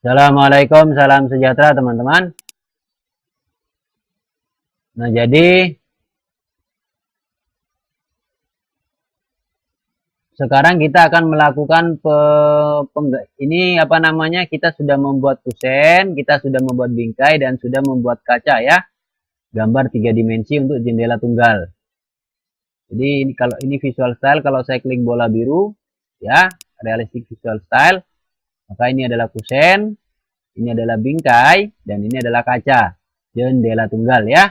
Assalamualaikum, salam sejahtera teman-teman. Nah, jadi sekarang kita akan melakukan ini apa namanya? Kita sudah membuat kusen, kita sudah membuat bingkai dan sudah membuat kaca ya. Gambar 3 dimensi untuk jendela tunggal. Jadi kalau ini visual style, kalau saya klik bola biru ya, realistic visual style, maka ini adalah kusen, ini adalah bingkai dan ini adalah kaca jendela tunggal ya.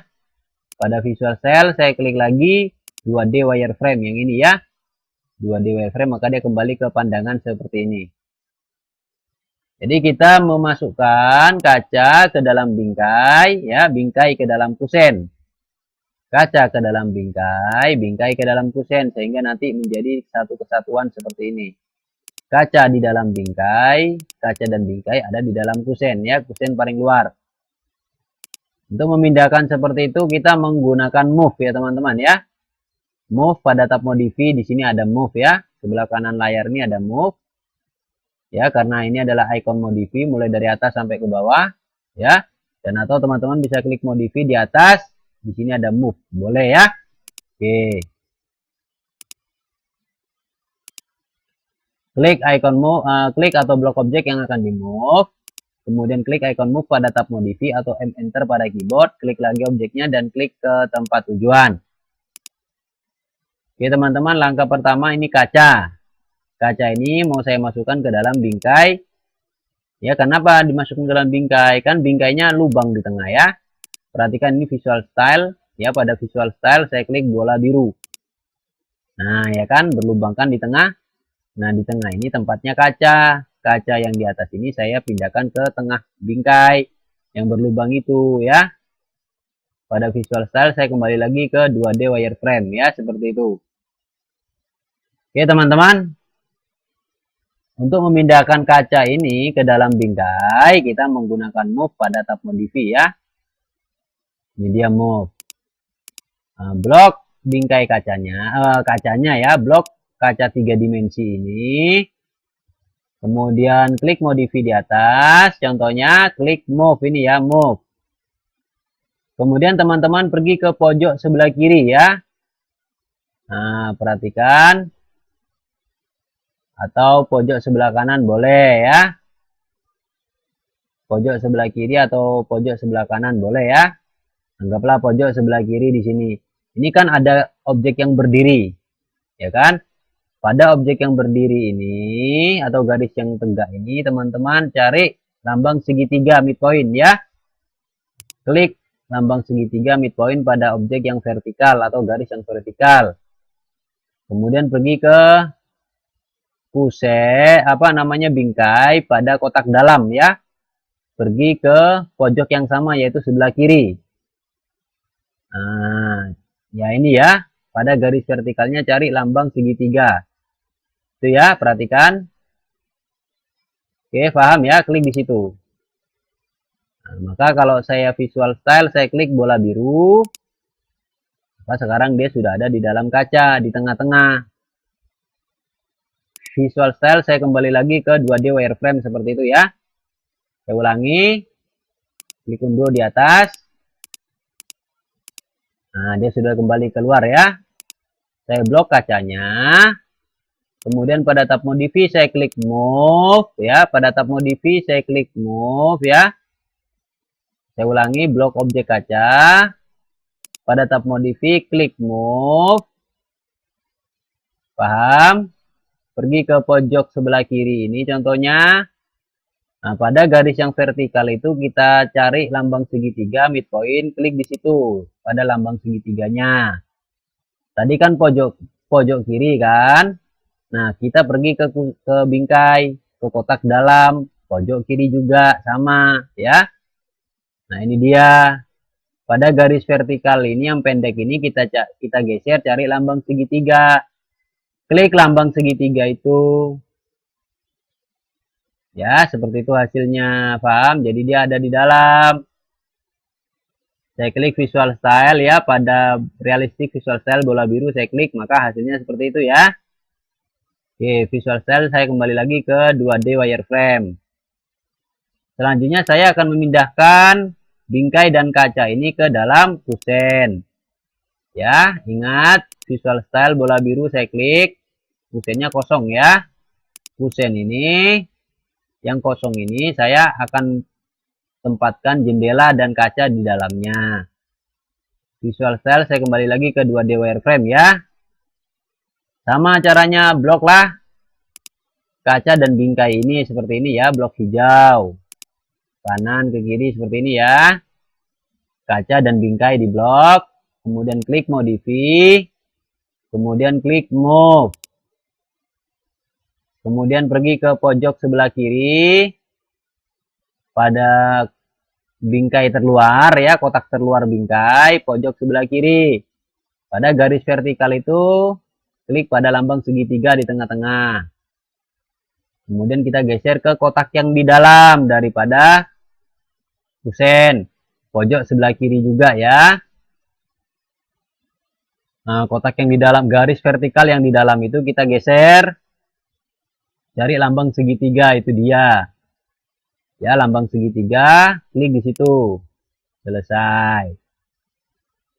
Pada visual style saya klik lagi 2D wireframe yang ini ya. 2D wireframe, maka dia kembali ke pandangan seperti ini. Jadi kita memasukkan kaca ke dalam bingkai ya, bingkai ke dalam kusen. Kaca ke dalam bingkai, bingkai ke dalam kusen sehingga nanti menjadi satu kesatuan seperti ini. Kaca di dalam bingkai, kaca dan bingkai ada di dalam kusen ya, kusen paling luar. Untuk memindahkan seperti itu kita menggunakan move ya teman-teman ya. Move pada tab modify, di sini ada move ya. Sebelah kanan layar ini ada move. Ya, karena ini adalah icon modify mulai dari atas sampai ke bawah ya. Dan atau teman-teman bisa klik modify di atas, di sini ada move. Boleh ya. Oke. Klik icon move, klik atau blok objek yang akan di move. Kemudian klik icon move pada tab modify atau enter pada keyboard, klik lagi objeknya dan klik ke tempat tujuan. Oke teman-teman, langkah pertama ini kaca. Kaca ini mau saya masukkan ke dalam bingkai. Ya, kenapa dimasukkan ke dalam bingkai? Kan bingkainya lubang di tengah ya. Perhatikan ini visual style. Ya, pada visual style saya klik bola biru. Nah, ya kan berlubangkan di tengah. Nah, di tengah ini tempatnya kaca. Kaca yang di atas ini saya pindahkan ke tengah bingkai yang berlubang itu ya. Pada visual style saya kembali lagi ke 2D wireframe ya, seperti itu. Oke teman-teman, untuk memindahkan kaca ini ke dalam bingkai kita menggunakan move pada tab modify ya. Ini dia move. Nah, blok bingkai kacanya ya, blok kaca 3 dimensi ini. Kemudian klik modify di atas, contohnya klik move ini ya, move. Kemudian teman-teman pergi ke pojok sebelah kiri ya. Nah, perhatikan. Atau pojok sebelah kanan boleh ya. Pojok sebelah kiri atau pojok sebelah kanan boleh ya. Anggaplah pojok sebelah kiri di sini. Ini kan ada objek yang berdiri. Ya kan? Pada objek yang berdiri ini atau garis yang tegak ini teman-teman cari lambang segitiga midpoint ya. Klik lambang segitiga midpoint pada objek yang vertikal atau garis yang vertikal. Kemudian pergi ke bingkai pada kotak dalam ya. Pergi ke pojok yang sama yaitu sebelah kiri. Nah, ya ini ya. Pada garis vertikalnya cari lambang segitiga. Itu ya, perhatikan. Oke, paham ya? Klik di situ. Nah, maka kalau saya visual style, saya klik bola biru. Maka sekarang dia sudah ada di dalam kaca, di tengah-tengah. Visual style, saya kembali lagi ke 2D wireframe seperti itu ya. Saya ulangi. Klik undo di atas. Nah, dia sudah kembali keluar ya. Saya blok kacanya. Kemudian pada tab modify saya klik move ya. Pada tab modify saya klik move ya. Saya ulangi, blok objek kaca. Pada tab modify klik move. Paham? Pergi ke pojok sebelah kiri ini contohnya. Nah, pada garis yang vertikal itu kita cari lambang segitiga midpoint, klik di situ pada lambang segitiganya. Tadi kan pojok kiri kan? Nah, kita pergi ke bingkai, ke kotak dalam, pojok kiri juga sama ya. Nah, ini dia. Pada garis vertikal ini yang pendek ini kita geser cari lambang segitiga. Klik lambang segitiga itu. Ya, seperti itu hasilnya. Paham? Jadi dia ada di dalam. Saya klik visual style ya, pada realistic visual style bola biru saya klik, maka hasilnya seperti itu ya. Oke, visual style saya kembali lagi ke 2D wireframe. Selanjutnya saya akan memindahkan bingkai dan kaca ini ke dalam kusen. Ya, ingat visual style bola biru saya klik, kusennya kosong ya. Kusen ini, yang kosong ini saya akan tempatkan jendela dan kaca di dalamnya. Visual style saya kembali lagi ke 2D wireframe ya. Sama caranya, bloklah kaca dan bingkai ini seperti ini ya, blok hijau. Kanan ke kiri seperti ini ya. Kaca dan bingkai di blok, kemudian klik modify, kemudian klik move. Kemudian pergi ke pojok sebelah kiri pada bingkai terluar ya, kotak terluar bingkai, pojok sebelah kiri. Pada garis vertikal itu, klik pada lambang segitiga di tengah-tengah. Kemudian kita geser ke kotak yang di dalam daripada kusen. Pojok sebelah kiri juga ya. Nah, kotak yang di dalam, garis vertikal yang di dalam itu kita geser. Cari lambang segitiga, itu dia. Ya, lambang segitiga, klik di situ. Selesai.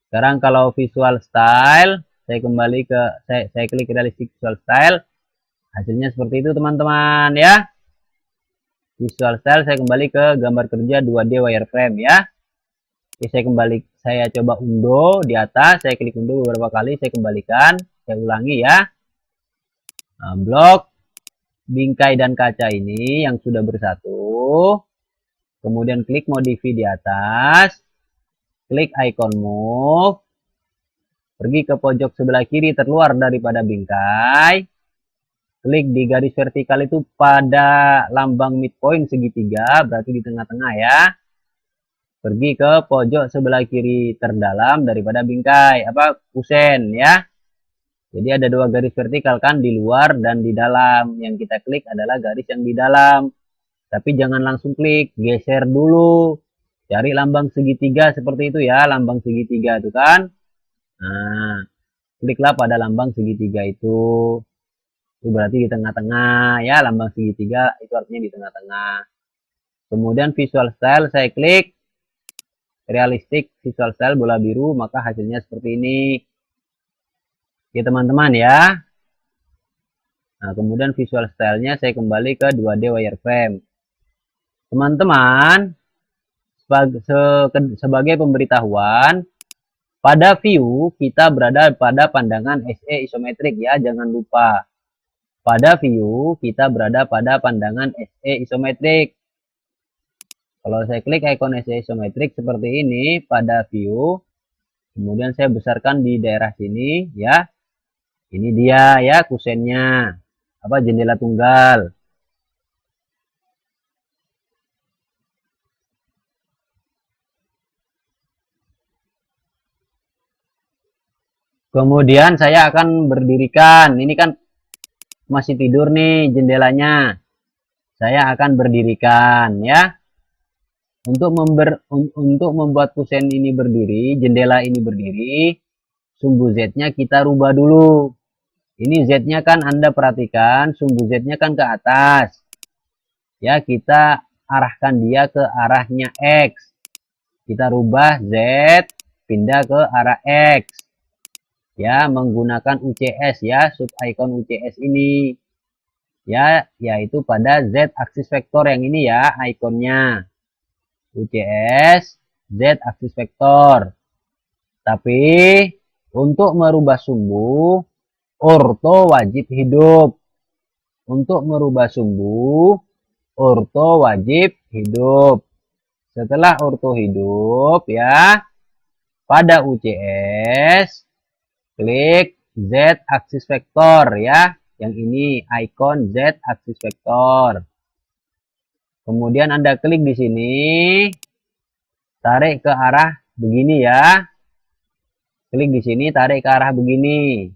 Sekarang kalau visual style, saya kembali ke saya klik realistic visual style. Hasilnya seperti itu teman-teman ya. Visual style saya kembali ke gambar kerja 2D wireframe ya. Oke, saya coba undo di atas, saya klik undo beberapa kali, saya kembalikan, saya ulangi ya. Nah, blok bingkai dan kaca ini yang sudah bersatu. Kemudian klik modify di atas, klik icon move, pergi ke pojok sebelah kiri terluar daripada bingkai, klik di garis vertikal itu pada lambang midpoint segitiga, berarti di tengah-tengah ya. Pergi ke pojok sebelah kiri terdalam daripada bingkai, kusen ya. Jadi ada dua garis vertikal kan, di luar dan di dalam. Yang kita klik adalah garis yang di dalam. Tapi jangan langsung klik, geser dulu. Cari lambang segitiga seperti itu ya, lambang segitiga itu kan. Nah, kliklah pada lambang segitiga itu. Itu berarti di tengah-tengah ya, lambang segitiga itu artinya di tengah-tengah. Kemudian visual style saya klik realistic visual style bola biru, maka hasilnya seperti ini. Ya teman-teman ya. Nah, kemudian visual stylenya saya kembali ke 2D wireframe. Teman-teman, sebagai pemberitahuan, pada view kita berada pada pandangan SE isometrik ya, jangan lupa. Pada view kita berada pada pandangan SE isometrik. Kalau saya klik icon SE isometrik seperti ini pada view, kemudian saya besarkan di daerah sini ya. Ini dia ya kusennya, jendela tunggal. Kemudian saya akan berdirikan, ini kan masih tidur nih jendelanya. Saya akan berdirikan ya. Untuk membuat kusen ini berdiri, jendela ini berdiri, sumbu Z-nya kita rubah dulu. Ini Z-nya kan Anda perhatikan, sumbu Z-nya kan ke atas. Ya, kita arahkan dia ke arahnya X. Kita rubah Z, pindah ke arah X. Ya, menggunakan UCS ya, sub icon UCS ini. Ya, yaitu pada Z aksis vektor yang ini ya, ikonnya. UCS Z aksis vektor. Tapi untuk merubah sumbu orto wajib hidup. Untuk merubah sumbu orto wajib hidup. Setelah orto hidup ya, pada UCS klik Z aksis vektor ya. Yang ini icon Z aksis vektor. Kemudian Anda klik di sini, tarik ke arah begini ya. Klik di sini, tarik ke arah begini.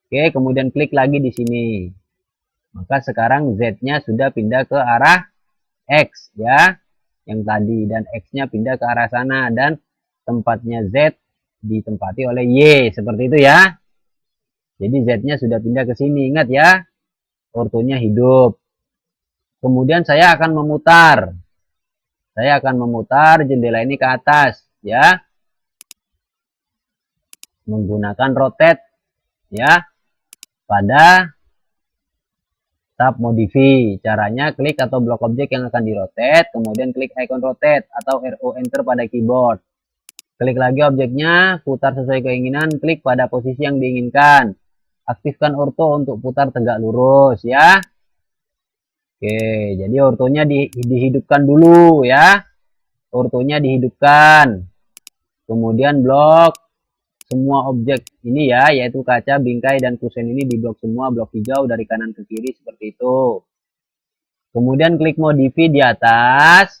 Oke, kemudian klik lagi di sini. Maka sekarang Z-nya sudah pindah ke arah X ya. Yang tadi, dan X-nya pindah ke arah sana, dan tempatnya Z ditempati oleh Y, seperti itu ya. Jadi Z-nya sudah pindah ke sini, ingat ya. Ortonya hidup. Kemudian saya akan memutar. Saya akan memutar jendela ini ke atas, ya, menggunakan rotate, ya, pada tab modify. Caranya klik atau blok objek yang akan dirotate, kemudian klik icon rotate atau RO enter pada keyboard. Klik lagi objeknya, putar sesuai keinginan, klik pada posisi yang diinginkan. Aktifkan orto untuk putar tegak lurus, ya. Oke, jadi ortonya dihidupkan dulu, ya. Ortonya dihidupkan. Kemudian blok semua objek ini, ya, yaitu kaca, bingkai, dan kusen ini diblok semua, blok hijau dari kanan ke kiri seperti itu. Kemudian klik modify di atas,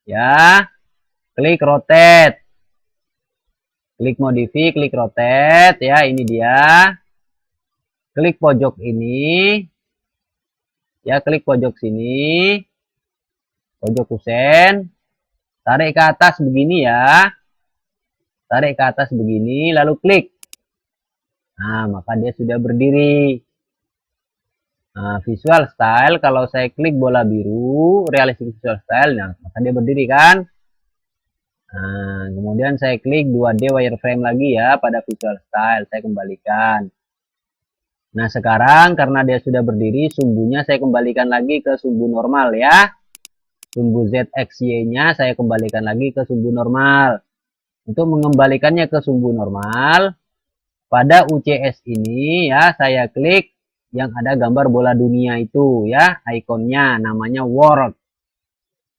ya. Klik rotate. Klik modify, klik rotate, ya, ini dia. Klik pojok ini, ya, klik pojok sini, pojok kusen, tarik ke atas begini, ya, tarik ke atas begini, lalu klik. Nah, maka dia sudah berdiri. Nah, visual style, kalau saya klik bola biru, realistic visual style, nah, maka dia berdiri kan. Nah, kemudian saya klik 2D wireframe lagi, ya, pada visual style, saya kembalikan. Nah, sekarang karena dia sudah berdiri, sumbunya saya kembalikan lagi ke sumbu normal, ya. Sumbu ZXY-nya saya kembalikan lagi ke sumbu normal. Untuk mengembalikannya ke sumbu normal, pada UCS ini, ya, saya klik yang ada gambar bola dunia itu, ya, ikonnya namanya world.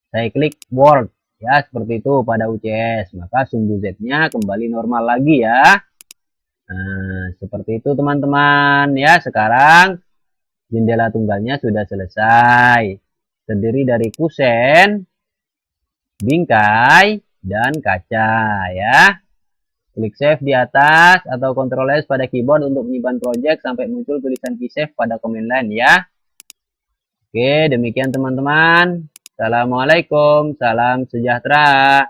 Saya klik world, ya, seperti itu pada UCS. Maka sumbu Z-nya kembali normal lagi, ya. Nah, seperti itu teman-teman, ya. Sekarang jendela tunggalnya sudah selesai. Terdiri dari kusen, bingkai, dan kaca, ya. Klik save di atas atau Ctrl S pada keyboard untuk menyimpan project sampai muncul tulisan key save pada command line, ya. Oke, demikian teman-teman. Assalamualaikum, salam sejahtera.